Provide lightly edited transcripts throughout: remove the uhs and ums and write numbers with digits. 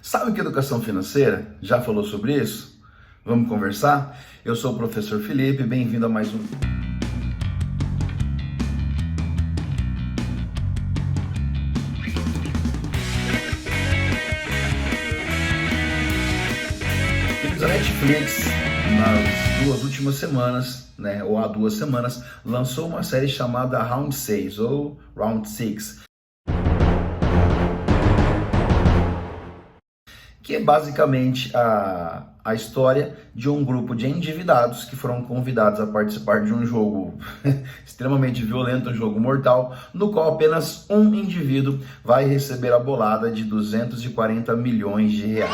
Sabe o que é educação financeira? Já falou sobre isso? Vamos conversar? Eu sou o professor Felipe, bem-vindo a mais um. A Netflix, nas duas últimas semanas, ou há 2 semanas, lançou uma série chamada Round 6 ou Round 6, que é basicamente a história de um grupo de endividados que foram convidados a participar de um jogo extremamente violento, um jogo mortal, no qual apenas um indivíduo vai receber a bolada de 240 milhões de reais.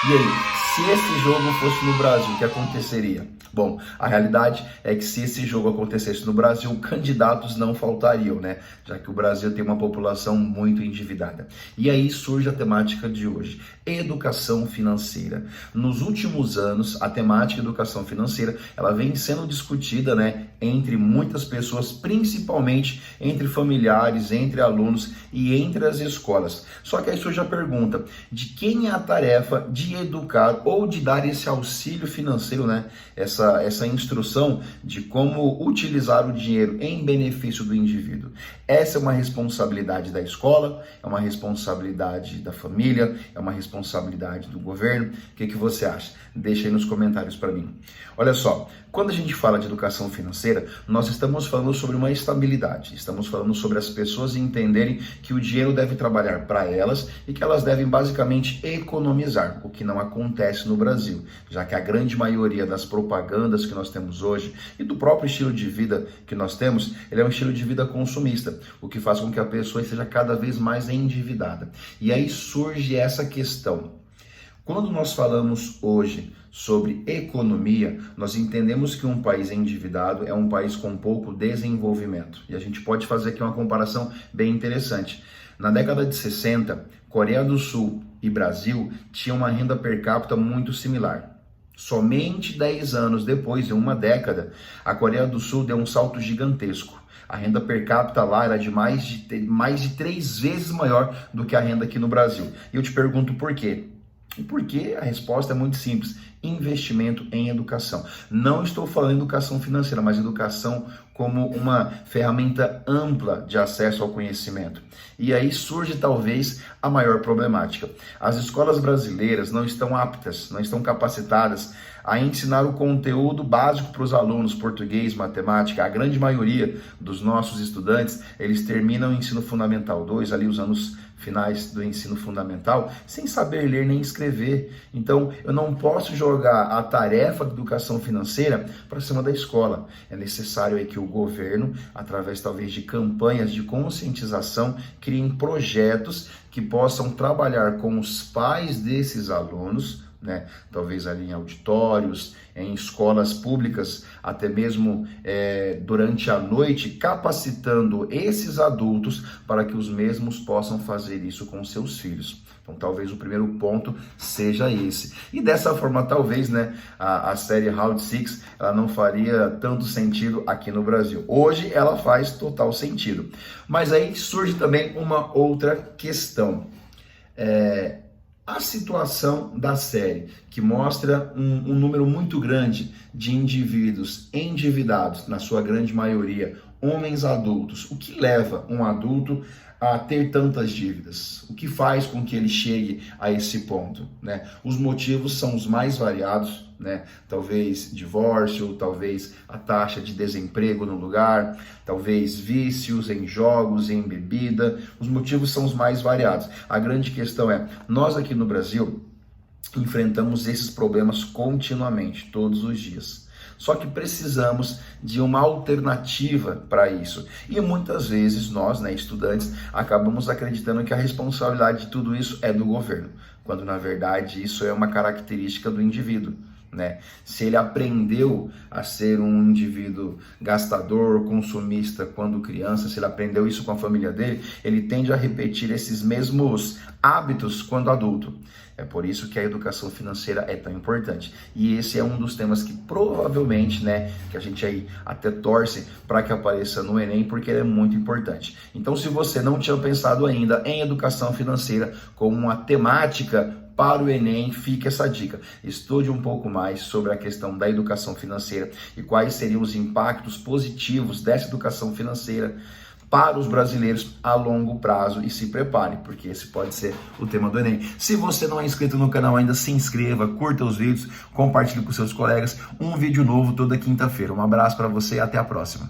E aí, se esse jogo fosse no Brasil, o que aconteceria? Bom, a realidade é que se esse jogo acontecesse no Brasil, candidatos não faltariam, já que o Brasil tem uma população muito endividada. E aí surge a temática de hoje, educação financeira. Nos últimos anos, a temática educação financeira, ela vem sendo discutida, entre muitas pessoas, principalmente entre familiares, entre alunos e entre as escolas. Só que aí surge a pergunta, de quem é a tarefa de educar ou de dar esse auxílio financeiro, essa instrução de como utilizar o dinheiro em benefício do indivíduo. Essa é uma responsabilidade da escola, é uma responsabilidade da família, é uma responsabilidade do governo. O que você acha? Deixa aí nos comentários para mim. Olha só, quando a gente fala de educação financeira, nós estamos falando sobre uma estabilidade, estamos falando sobre as pessoas entenderem que o dinheiro deve trabalhar para elas e que elas devem basicamente economizar, o que não acontece no Brasil, já que a grande maioria das propagandas que nós temos hoje e do próprio estilo de vida que nós temos, ele é um estilo de vida consumista, o que faz com que a pessoa seja cada vez mais endividada. E aí surge essa questão. Quando nós falamos hoje sobre economia, nós entendemos que um país endividado é um país com pouco desenvolvimento. E a gente pode fazer aqui uma comparação bem interessante. Na década de 60, Coreia do Sul e Brasil tinham uma renda per capita muito similar. Somente 10 anos depois, em uma década, a Coreia do Sul deu um salto gigantesco. A renda per capita lá era de mais de 3 vezes maior do que a renda aqui no Brasil. E eu te pergunto por quê? Porque a resposta é muito simples, investimento em educação. Não estou falando educação financeira, mas educação como uma ferramenta ampla de acesso ao conhecimento. E aí surge talvez a maior problemática. As escolas brasileiras não estão aptas, não estão capacitadas a ensinar o conteúdo básico para os alunos, português, matemática. A grande maioria dos nossos estudantes, eles terminam o ensino fundamental 2, ali os anos finais do ensino fundamental, sem saber ler nem escrever. Então, eu não posso jogar a tarefa de educação financeira para cima da escola. É necessário aí que o governo, através talvez de campanhas de conscientização, criem projetos que possam trabalhar com os pais desses alunos, talvez ali em auditórios, em escolas públicas, até mesmo durante a noite, capacitando esses adultos para que os mesmos possam fazer isso com seus filhos. Então talvez o primeiro ponto seja esse. E dessa forma talvez a série Round 6 ela não faria tanto sentido aqui no Brasil. Hoje ela faz total sentido. Mas aí surge também uma outra questão. A situação da série, que mostra um número muito grande de indivíduos endividados, na sua grande maioria, homens adultos. O que leva um adulto a ter tantas dívidas? O que faz com que ele chegue a esse ponto? Os motivos são os mais variados, talvez divórcio, talvez a taxa de desemprego no lugar, talvez vícios em jogos, em bebida. Os motivos são os mais variados. A grande questão é, nós aqui no Brasil enfrentamos esses problemas continuamente, todos os dias. Só que precisamos de uma alternativa para isso. E muitas vezes nós, estudantes, acabamos acreditando que a responsabilidade de tudo isso é do governo, quando na verdade isso é uma característica do indivíduo. Se ele aprendeu a ser um indivíduo gastador, consumista quando criança, se ele aprendeu isso com a família dele, ele tende a repetir esses mesmos hábitos quando adulto. É por isso que a educação financeira é tão importante. E esse é um dos temas que provavelmente, que a gente aí até torce para que apareça no Enem, porque ele é muito importante. Então, se você não tinha pensado ainda em educação financeira como uma temática para o Enem, fica essa dica. Estude um pouco mais sobre a questão da educação financeira e quais seriam os impactos positivos dessa educação financeira para os brasileiros a longo prazo e se prepare, porque esse pode ser o tema do Enem. Se você não é inscrito no canal ainda, se inscreva, curta os vídeos, compartilhe com seus colegas. Um vídeo novo toda quinta-feira. Um abraço para você e até a próxima.